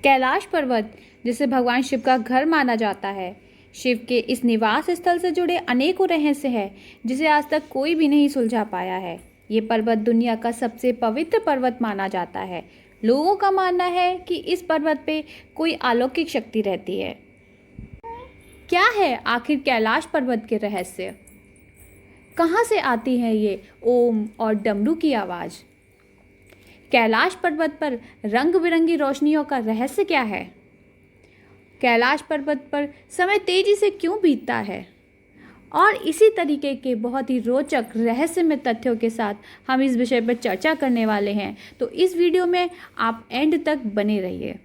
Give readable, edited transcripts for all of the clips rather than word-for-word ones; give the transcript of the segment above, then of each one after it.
कैलाश पर्वत, जिसे भगवान शिव का घर माना जाता है, शिव के इस निवास स्थल से जुड़े अनेकों रहस्य हैं जिसे आज तक कोई भी नहीं सुलझा पाया है। ये पर्वत दुनिया का सबसे पवित्र पर्वत माना जाता है। लोगों का मानना है कि इस पर्वत पे कोई अलौकिक शक्ति रहती है। क्या है आखिर कैलाश पर्वत के रहस्य? कहाँ से आती है ये ओम और डमरू की आवाज़? कैलाश पर्वत पर रंग बिरंगी रोशनियों का रहस्य क्या है? कैलाश पर्वत पर समय तेजी से क्यों बीतता है? और इसी तरीके के बहुत ही रोचक रहस्यमय तथ्यों के साथ हम इस विषय पर चर्चा करने वाले हैं, तो इस वीडियो में आप एंड तक बने रहिए।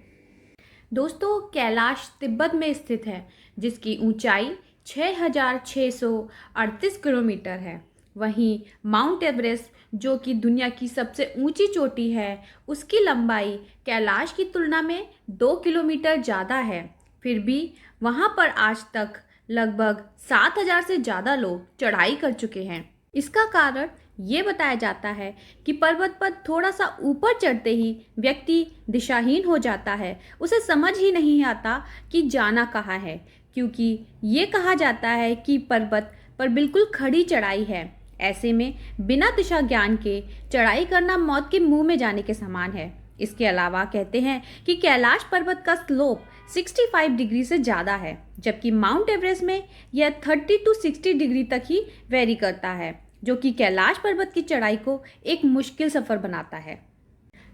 दोस्तों, कैलाश तिब्बत में स्थित है, जिसकी ऊंचाई 6,638 किलोमीटर है। वहीं माउंट एवरेस्ट, जो कि दुनिया की सबसे ऊंची चोटी है, उसकी लंबाई कैलाश की तुलना में 2 किलोमीटर ज़्यादा है। फिर भी वहां पर आज तक लगभग 7,000 से ज़्यादा लोग चढ़ाई कर चुके हैं। इसका कारण ये बताया जाता है कि पर्वत पर थोड़ा सा ऊपर चढ़ते ही व्यक्ति दिशाहीन हो जाता है। उसे समझ ही नहीं आता कि जाना कहाँ है, क्योंकि ये कहा जाता है कि पर्वत पर बिल्कुल खड़ी चढ़ाई है। ऐसे में बिना दिशा ज्ञान के चढ़ाई करना मौत के मुंह में जाने के समान है। इसके अलावा कहते हैं कि कैलाश पर्वत का स्लोप 65 डिग्री से ज़्यादा है, जबकि माउंट एवरेस्ट में यह 30 to 60 डिग्री तक ही वेरी करता है, जो कि कैलाश पर्वत की चढ़ाई को एक मुश्किल सफ़र बनाता है।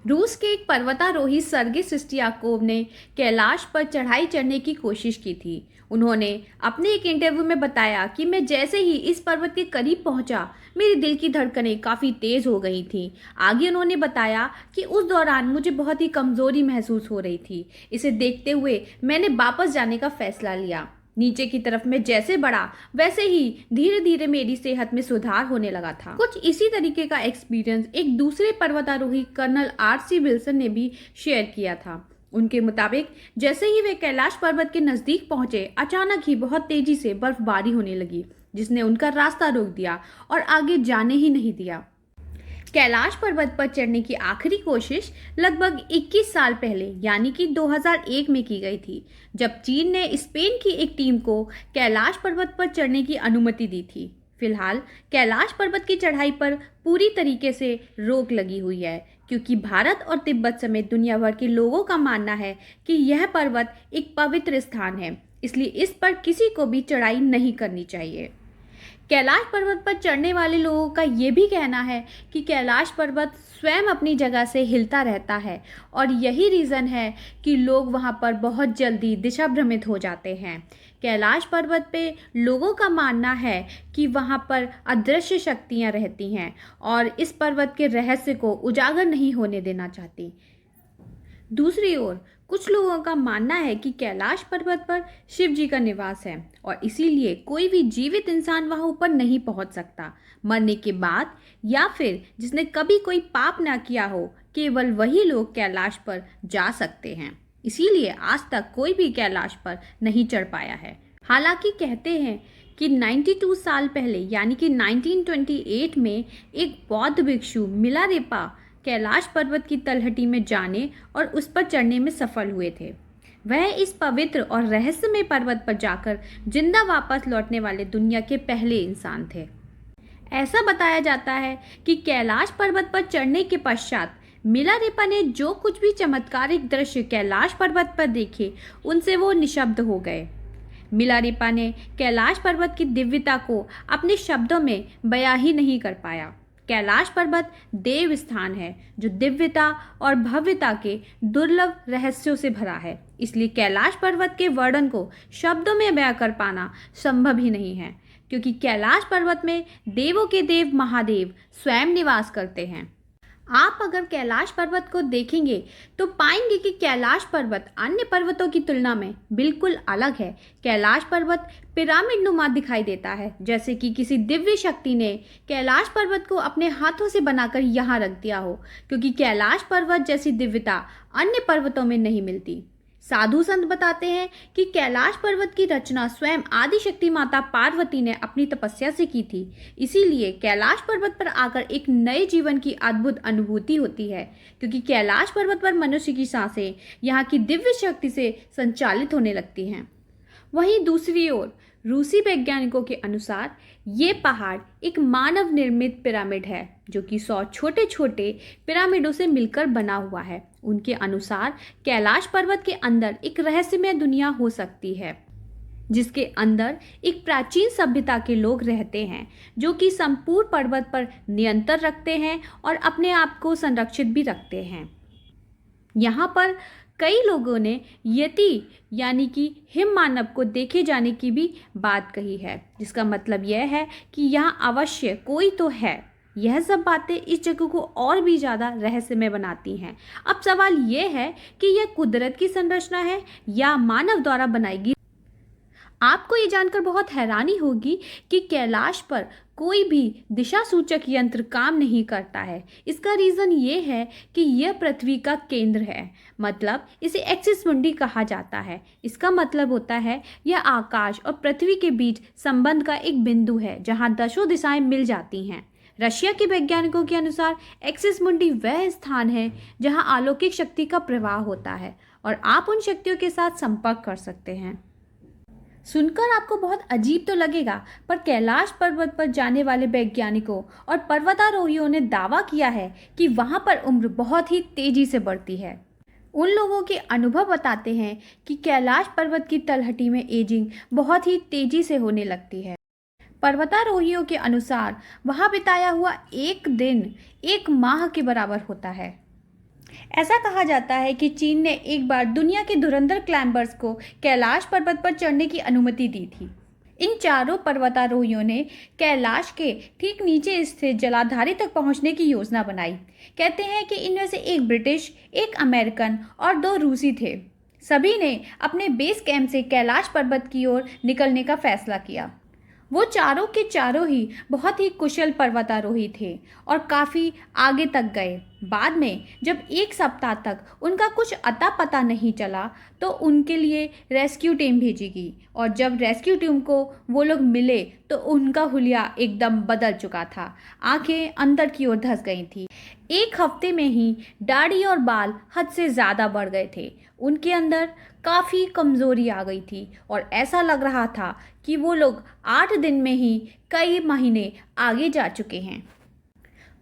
रूस के एक पर्वतारोही सर्गे सिस्टियाकोव ने कैलाश पर चढ़ाई चढ़ने की कोशिश की थी। उन्होंने अपने एक इंटरव्यू में बताया कि मैं जैसे ही इस पर्वत के करीब पहुंचा, मेरी दिल की धड़कनें काफ़ी तेज़ हो गई थीं। आगे उन्होंने बताया कि उस दौरान मुझे बहुत ही कमज़ोरी महसूस हो रही थी। इसे देखते हुए मैंने वापस जाने का फैसला लिया। नीचे की तरफ मैं जैसे बढ़ा, वैसे ही धीरे धीरे मेरी सेहत में सुधार होने लगा था। कुछ इसी तरीके का एक्सपीरियंस एक दूसरे पर्वतारोही कर्नल RC विल्सन ने भी शेयर किया था। उनके मुताबिक जैसे ही वे कैलाश पर्वत के नज़दीक पहुंचे, अचानक ही बहुत तेजी से बर्फबारी होने लगी, जिसने उनका रास्ता रोक दिया और आगे जाने ही नहीं दिया। कैलाश पर्वत पर चढ़ने की आखिरी कोशिश लगभग 21 साल पहले यानी कि 2001 में की गई थी, जब चीन ने स्पेन की एक टीम को कैलाश पर्वत पर चढ़ने की अनुमति दी थी। फिलहाल कैलाश पर्वत की चढ़ाई पर पूरी तरीके से रोक लगी हुई है, क्योंकि भारत और तिब्बत समेत दुनिया भर के लोगों का मानना है कि यह पर्वत एक पवित्र स्थान है, इसलिए इस पर किसी को भी चढ़ाई नहीं करनी चाहिए। कैलाश पर्वत पर चढ़ने वाले लोगों का ये भी कहना है कि कैलाश पर्वत स्वयं अपनी जगह से हिलता रहता है, और यही रीज़न है कि लोग वहाँ पर बहुत जल्दी दिशा भ्रमित हो जाते हैं। कैलाश पर्वत पे लोगों का मानना है कि वहाँ पर अदृश्य शक्तियाँ रहती हैं और इस पर्वत के रहस्य को उजागर नहीं होने देना चाहती। दूसरी ओर कुछ लोगों का मानना है कि कैलाश पर्वत पर शिव जी का निवास है और इसीलिए कोई भी जीवित इंसान वहां ऊपर नहीं पहुंच सकता। मरने के बाद या फिर जिसने कभी कोई पाप ना किया हो, केवल वही लोग कैलाश पर जा सकते हैं। इसीलिए आज तक कोई भी कैलाश पर नहीं चढ़ पाया है। हालांकि कहते हैं कि 92 साल पहले यानी कि 1928 में एक बौद्ध भिक्षु मिलारेपा कैलाश पर्वत की तलहटी में जाने और उस पर चढ़ने में सफल हुए थे। वह इस पवित्र और रहस्यमय पर्वत पर जाकर जिंदा वापस लौटने वाले दुनिया के पहले इंसान थे। ऐसा बताया जाता है कि कैलाश पर्वत पर चढ़ने के पश्चात मिलारेपा ने जो कुछ भी चमत्कारिक दृश्य कैलाश पर्वत पर देखे, उनसे वो निशब्द हो गए। मिलारेपा ने कैलाश पर्वत की दिव्यता को अपने शब्दों में बयां ही नहीं कर पाया। कैलाश पर्वत देव स्थान है जो दिव्यता और भव्यता के दुर्लभ रहस्यों से भरा है, इसलिए कैलाश पर्वत के वर्णन को शब्दों में बयां कर पाना संभव ही नहीं है, क्योंकि कैलाश पर्वत में देवों के देव महादेव स्वयं निवास करते हैं। आप अगर कैलाश पर्वत को देखेंगे तो पाएंगे कि कैलाश पर्वत अन्य पर्वतों की तुलना में बिल्कुल अलग है। कैलाश पर्वत पिरामिड नुमा दिखाई देता है, जैसे कि किसी दिव्य शक्ति ने कैलाश पर्वत को अपने हाथों से बनाकर यहाँ रख दिया हो, क्योंकि कैलाश पर्वत जैसी दिव्यता अन्य पर्वतों में नहीं मिलती। साधु संत बताते हैं कि कैलाश पर्वत की रचना स्वयं आदि शक्ति माता पार्वती ने अपनी तपस्या से की थी। इसीलिए कैलाश पर्वत पर आकर एक नए जीवन की अद्भुत अनुभूति होती है, क्योंकि कैलाश पर्वत पर मनुष्य की सांसें यहाँ की दिव्य शक्ति से संचालित होने लगती हैं। वहीं दूसरी ओर रूसी वैज्ञानिकों के अनुसार ये पहाड़ एक मानव निर्मित पिरामिड है, जो कि 100 छोटे छोटे पिरामिडों से मिलकर बना हुआ है। उनके अनुसार कैलाश पर्वत के अंदर एक रहस्यमय दुनिया हो सकती है, जिसके अंदर एक प्राचीन सभ्यता के लोग रहते हैं, जो कि संपूर्ण पर्वत पर नियंत्रण रखते हैं और अपने आप को संरक्षित भी रखते हैं। यहाँ पर कई लोगों ने यति यानी कि हिम मानव को देखे जाने की भी बात कही है, जिसका मतलब यह है कि यहाँ अवश्य कोई तो है। यह सब बातें इस जगह को और भी ज़्यादा रहस्यमय बनाती हैं। अब सवाल यह है कि यह कुदरत की संरचना है या मानव द्वारा बनाई गई। आपको ये जानकर बहुत हैरानी होगी कि कैलाश पर कोई भी दिशा सूचक यंत्र काम नहीं करता है। इसका रीज़न ये है कि यह पृथ्वी का केंद्र है, मतलब इसे एक्सिस मुंडी कहा जाता है। इसका मतलब होता है यह आकाश और पृथ्वी के बीच संबंध का एक बिंदु है, जहाँ दसों दिशाएं मिल जाती हैं। रशिया के वैज्ञानिकों के अनुसार एक्सिस मुंडी वह स्थान है जहाँ अलौकिक शक्ति का प्रवाह होता है और आप उन शक्तियों के साथ संपर्क कर सकते हैं। सुनकर आपको बहुत अजीब तो लगेगा, पर कैलाश पर्वत पर जाने वाले वैज्ञानिकों और पर्वतारोहियों ने दावा किया है कि वहां पर उम्र बहुत ही तेजी से बढ़ती है। उन लोगों के अनुभव बताते हैं कि कैलाश पर्वत की तलहटी में एजिंग बहुत ही तेजी से होने लगती है। पर्वतारोहियों के अनुसार वहां बिताया हुआ एक दिन 1 माह के बराबर होता है। ऐसा कहा जाता है कि चीन ने एक बार दुनिया के धुरंधर क्लाइंबर्स को कैलाश पर्वत पर चढ़ने की अनुमति दी थी। इन चारों पर्वतारोहियों ने कैलाश के ठीक नीचे स्थित जलाधारी तक पहुंचने की योजना बनाई। कहते हैं कि इनमें से एक ब्रिटिश, एक अमेरिकन और 2 रूसी थे। सभी ने अपने बेस कैंप से कैलाश पर्वत की ओर निकलने का फैसला किया। वो चारों के चारों ही बहुत ही कुशल पर्वतारोही थे और काफ़ी आगे तक गए। बाद में जब 1 सप्ताह तक उनका कुछ अता पता नहीं चला, तो उनके लिए रेस्क्यू टीम भेजी गई और जब रेस्क्यू टीम को वो लोग मिले तो उनका हुलिया एकदम बदल चुका था। आंखें अंदर की ओर धंस गई थी। 1 हफ्ते में ही दाढ़ी और बाल हद से ज़्यादा बढ़ गए थे। उनके अंदर काफ़ी कमज़ोरी आ गई थी और ऐसा लग रहा था कि वो लोग 8 दिन में ही कई महीने आगे जा चुके हैं।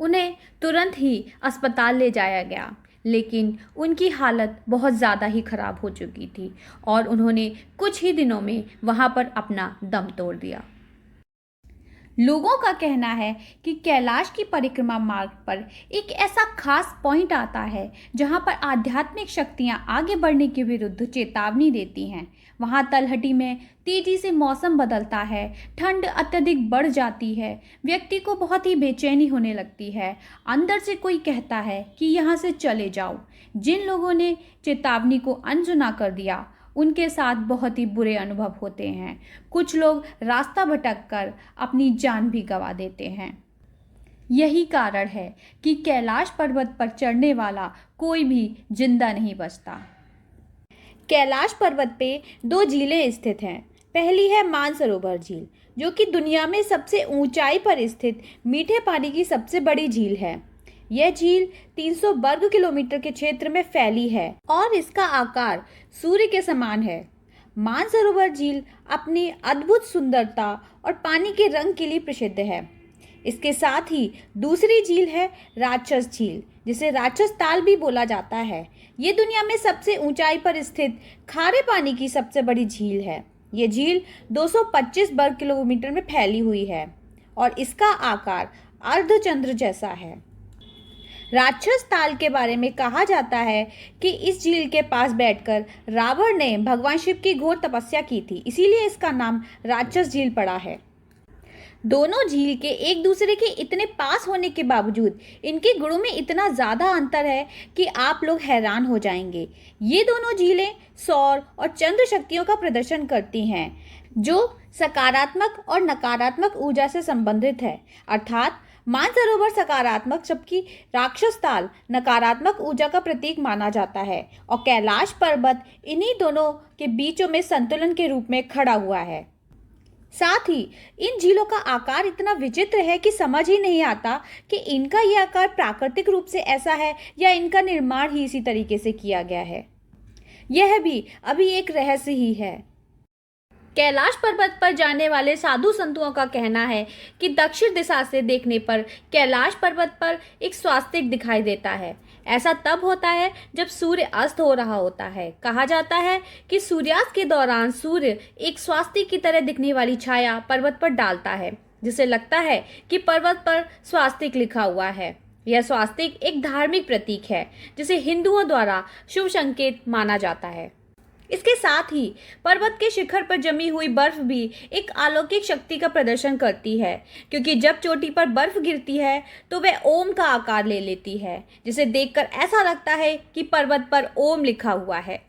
उन्हें तुरंत ही अस्पताल ले जाया गया, लेकिन उनकी हालत बहुत ज़्यादा ही ख़राब हो चुकी थी और उन्होंने कुछ ही दिनों में वहाँ पर अपना दम तोड़ दिया। लोगों का कहना है कि कैलाश की परिक्रमा मार्ग पर एक ऐसा खास पॉइंट आता है जहां पर आध्यात्मिक शक्तियां आगे बढ़ने के विरुद्ध चेतावनी देती हैं। वहां तलहटी में तेजी से मौसम बदलता है, ठंड अत्यधिक बढ़ जाती है, व्यक्ति को बहुत ही बेचैनी होने लगती है। अंदर से कोई कहता है कि यहाँ से चले जाओ। जिन लोगों ने चेतावनी को अनसुना कर दिया, उनके साथ बहुत ही बुरे अनुभव होते हैं। कुछ लोग रास्ता भटककर अपनी जान भी गंवा देते हैं। यही कारण है कि कैलाश पर्वत पर चढ़ने वाला कोई भी जिंदा नहीं बचता। कैलाश पर्वत पे 2 झीलें स्थित हैं। पहली है मानसरोवर झील, जो कि दुनिया में सबसे ऊंचाई पर स्थित मीठे पानी की सबसे बड़ी झील है। यह झील 300 वर्ग किलोमीटर के क्षेत्र में फैली है और इसका आकार सूर्य के समान है। मानसरोवर झील अपनी अद्भुत सुंदरता और पानी के रंग के लिए प्रसिद्ध है। इसके साथ ही दूसरी झील है राक्षस झील, जिसे राक्षस ताल भी बोला जाता है। ये दुनिया में सबसे ऊंचाई पर स्थित खारे पानी की सबसे बड़ी झील है। ये झील 225 वर्ग किलोमीटर में फैली हुई है और इसका आकार अर्धचंद्र जैसा है। राक्षस ताल के बारे में कहा जाता है कि इस झील के पास बैठकर रावण ने भगवान शिव की घोर तपस्या की थी, इसीलिए इसका नाम राक्षस झील पड़ा है। दोनों झील के एक दूसरे के इतने पास होने के बावजूद इनके गुणों में इतना ज़्यादा अंतर है कि आप लोग हैरान हो जाएंगे। ये दोनों झीलें सौर और चंद्र शक्तियों का प्रदर्शन करती हैं, जो सकारात्मक और नकारात्मक ऊर्जा से संबंधित है। अर्थात मानसरोवर सकारात्मक जबकि राक्षस ताल नकारात्मक ऊर्जा का प्रतीक माना जाता है और कैलाश पर्वत इन्हीं दोनों के बीचों में संतुलन के रूप में खड़ा हुआ है। साथ ही इन झीलों का आकार इतना विचित्र है कि समझ ही नहीं आता कि इनका यह आकार प्राकृतिक रूप से ऐसा है या इनका निर्माण ही इसी तरीके से किया गया है। यह भी अभी एक रहस्य ही है। कैलाश पर्वत पर जाने वाले साधु संतों का कहना है कि दक्षिण दिशा से देखने पर कैलाश पर्वत पर एक स्वास्तिक दिखाई देता है। ऐसा तब होता है जब सूर्य अस्त हो रहा होता है। कहा जाता है कि सूर्यास्त के दौरान सूर्य एक स्वास्तिक की तरह दिखने वाली छाया पर्वत पर डालता है, जिससे लगता है कि पर्वत पर स्वास्तिक लिखा हुआ है। यह स्वास्तिक एक धार्मिक प्रतीक है जिसे हिंदुओं द्वारा शुभ संकेत माना जाता है। इसके साथ ही पर्वत के शिखर पर जमी हुई बर्फ भी एक अलौकिक शक्ति का प्रदर्शन करती है, क्योंकि जब चोटी पर बर्फ गिरती है तो वह ओम का आकार ले लेती है, जिसे देखकर ऐसा लगता है कि पर्वत पर ओम लिखा हुआ है।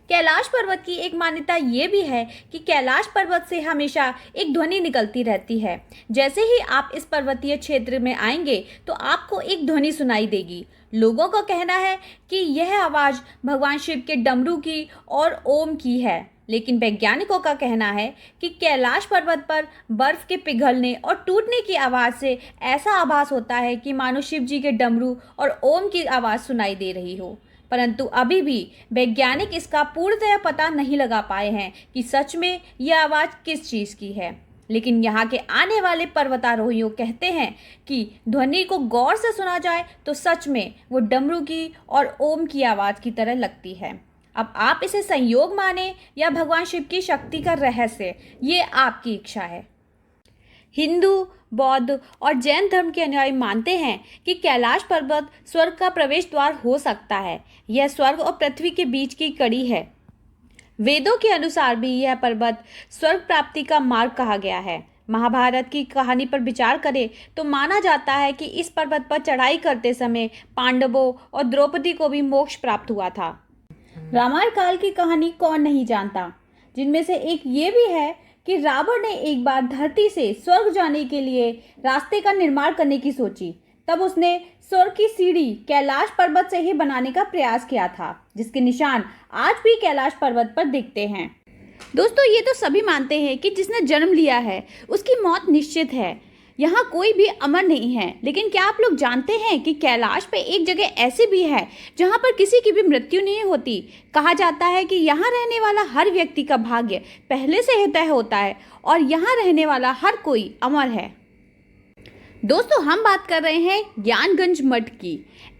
कैलाश पर्वत की एक मान्यता ये भी है कि कैलाश पर्वत से हमेशा एक ध्वनि निकलती रहती है। जैसे ही आप इस पर्वतीय क्षेत्र में आएंगे तो आपको एक ध्वनि सुनाई देगी। लोगों का कहना है कि यह आवाज़ भगवान शिव के डमरू की और ओम की है, लेकिन वैज्ञानिकों का कहना है कि कैलाश पर्वत पर बर्फ के पिघलने और टूटने की आवाज़ से ऐसा आभास होता है कि मानो शिव जी के डमरू और ओम की आवाज़ सुनाई दे रही हो। परंतु अभी भी वैज्ञानिक इसका पूर्णतः पता नहीं लगा पाए हैं कि सच में यह आवाज़ किस चीज़ की है। लेकिन यहाँ के आने वाले पर्वतारोहियों कहते हैं कि ध्वनि को गौर से सुना जाए तो सच में वो डमरू की और ओम की आवाज़ की तरह लगती है। अब आप इसे संयोग माने या भगवान शिव की शक्ति का रहस्य, ये आपकी इच्छा है। हिंदू, बौद्ध और जैन धर्म के अनुयायी मानते हैं कि कैलाश पर्वत स्वर्ग का प्रवेश द्वार हो सकता है। यह स्वर्ग और पृथ्वी के बीच की कड़ी है। वेदों के अनुसार भी यह पर्वत स्वर्ग प्राप्ति का मार्ग कहा गया है। महाभारत की कहानी पर विचार करें तो माना जाता है कि इस पर्वत पर चढ़ाई करते समय पांडवों और द्रौपदी को भी मोक्ष प्राप्त हुआ था। रामायण काल की कहानी कौन नहीं जानता, जिनमें से एक ये भी है कि रावण ने एक बार धरती से स्वर्ग जाने के लिए रास्ते का निर्माण करने की सोची। तब उसने स्वर्ग की सीढ़ी कैलाश पर्वत से ही बनाने का प्रयास किया था, जिसके निशान आज भी कैलाश पर्वत पर दिखते हैं। दोस्तों, ये तो सभी मानते हैं कि जिसने जन्म लिया है उसकी मौत निश्चित है। यहाँ कोई भी अमर नहीं है, लेकिन क्या आप लोग जानते हैं कि कैलाश पे एक जगह ऐसी भी है जहाँ पर किसी की भी मृत्यु नहीं होती। कहा जाता है कि यहाँ रहने वाला हर व्यक्ति का भाग्य पहले से ही तय होता है और यहाँ रहने वाला हर कोई अमर है। दोस्तों, हम बात कर रहे हैं ज्ञानगंज मठ की।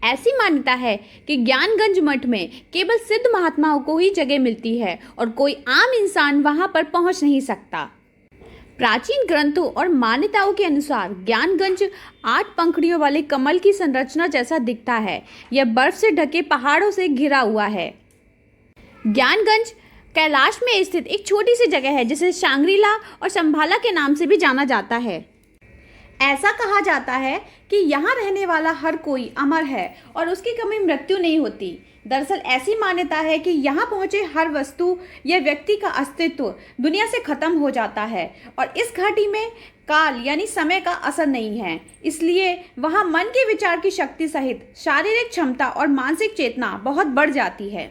ऐसी मान्यता है कि ज्ञानगंज मठ में केवल सिद्ध महात्माओं को ही जगह मिलती है और कोई आम इंसान वहाँ पर पहुँच नहीं सकता। प्राचीन ग्रंथों और मान्यताओं के अनुसार ज्ञानगंज 8 पंखुड़ियों वाले कमल की संरचना जैसा दिखता है। यह बर्फ से ढके पहाड़ों से घिरा हुआ है। ज्ञानगंज कैलाश में स्थित एक छोटी सी जगह है जिसे सांग्रीला और संभाला के नाम से भी जाना जाता है। ऐसा कहा जाता है कि यहाँ रहने वाला हर कोई अमर है और उसकी कभी मृत्यु नहीं होती। दरअसल ऐसी मान्यता है कि यहाँ पहुँचे हर वस्तु या व्यक्ति का अस्तित्व दुनिया से खत्म हो जाता है और इस घाटी में काल यानी समय का असर नहीं है। इसलिए वहाँ मन के विचार की शक्ति सहित शारीरिक क्षमता और मानसिक चेतना बहुत बढ़ जाती है।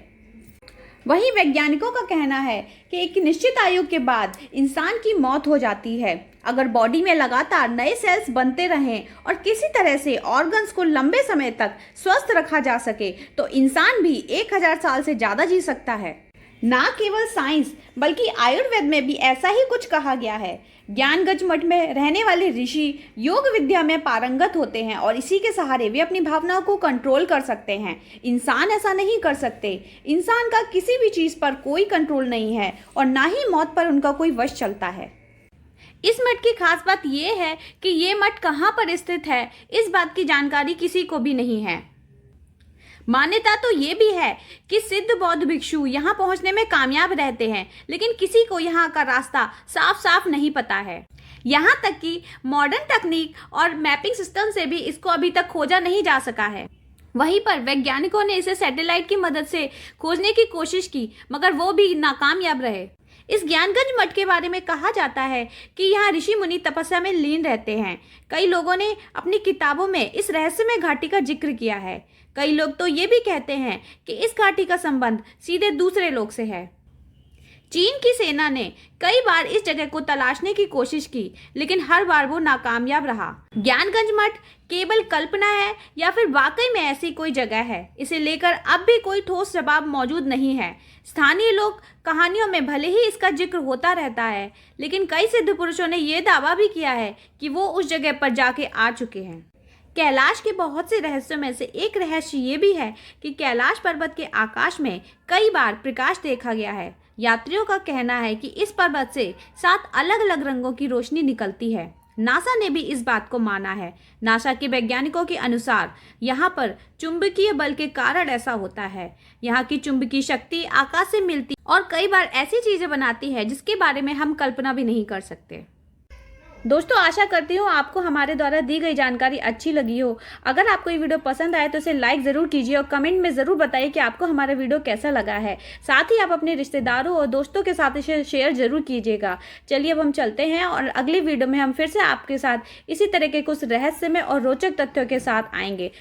वहीं वैज्ञानिकों का कहना है कि एक निश्चित आयु के बाद इंसान की मौत हो जाती है। अगर बॉडी में लगातार नए सेल्स बनते रहें और किसी तरह से ऑर्गन्स को लंबे समय तक स्वस्थ रखा जा सके तो इंसान भी 1000 साल से ज़्यादा जी सकता है। ना केवल साइंस बल्कि आयुर्वेद में भी ऐसा ही कुछ कहा गया है। ज्ञानगंज मठ में रहने वाले ऋषि योग विद्या में पारंगत होते हैं और इसी के सहारे वे अपनी भावनाओं को कंट्रोल कर सकते हैं। इंसान ऐसा नहीं कर सकते। इंसान का किसी भी चीज़ पर कोई कंट्रोल नहीं है और ना ही मौत पर उनका कोई वश चलता है। इस मठ की खास बात यह है कि ये मठ कहाँ पर स्थित है, इस बात की जानकारी किसी को भी नहीं है। मान्यता तो ये भी है कि सिद्ध बौद्ध भिक्षु यहाँ पहुँचने में कामयाब रहते हैं, लेकिन किसी को यहाँ का रास्ता साफ साफ नहीं पता है। यहाँ तक कि मॉडर्न तकनीक और मैपिंग सिस्टम से भी इसको अभी तक खोजा नहीं जा सका है। वहीं पर वैज्ञानिकों ने इसे सैटेलाइट की मदद से खोजने की कोशिश की, मगर वो भी नाकामयाब रहे। इस ज्ञानगंज मठ के बारे में कहा जाता है कि यहाँ ऋषि मुनि तपस्या में लीन रहते हैं। कई लोगों ने अपनी किताबों में इस रहस्यमय घाटी का जिक्र किया है। कई लोग तो ये भी कहते हैं कि इस घाटी का संबंध सीधे दूसरे लोक से है। चीन की सेना ने कई बार इस जगह को तलाशने की कोशिश की, लेकिन हर बार वो नाकामयाब रहा। ज्ञानगंज मठ केवल कल्पना है या फिर वाकई में ऐसी कोई जगह है, इसे लेकर अब भी कोई ठोस जवाब मौजूद नहीं है। स्थानीय लोग कहानियों में भले ही इसका जिक्र होता रहता है, लेकिन कई सिद्ध पुरुषों ने यह दावा भी किया है कि वो उस जगह पर जाके आ चुके हैं। कैलाश के बहुत से रहस्यों में से एक रहस्य ये भी है कि कैलाश पर्वत के आकाश में कई बार प्रकाश देखा गया है। यात्रियों का कहना है कि इस पर्वत से 7 अलग अलग रंगों की रोशनी निकलती है। नासा ने भी इस बात को माना है। नासा के वैज्ञानिकों के अनुसार यहाँ पर चुंबकीय बल के कारण ऐसा होता है। यहाँ की चुंबकीय शक्ति आकाश से मिलती और कई बार ऐसी चीजें बनाती है जिसके बारे में हम कल्पना भी नहीं कर सकते। दोस्तों, आशा करती हूँ आपको हमारे द्वारा दी गई जानकारी अच्छी लगी हो। अगर आपको ये वीडियो पसंद आए तो इसे लाइक ज़रूर कीजिए और कमेंट में ज़रूर बताइए कि आपको हमारा वीडियो कैसा लगा है। साथ ही आप अपने रिश्तेदारों और दोस्तों के साथ इसे शेयर ज़रूर कीजिएगा। चलिए अब हम चलते हैं और अगली वीडियो में हम फिर से आपके साथ इसी तरह के कुछ रहस्यमय और रोचक तथ्यों के साथ आएंगे।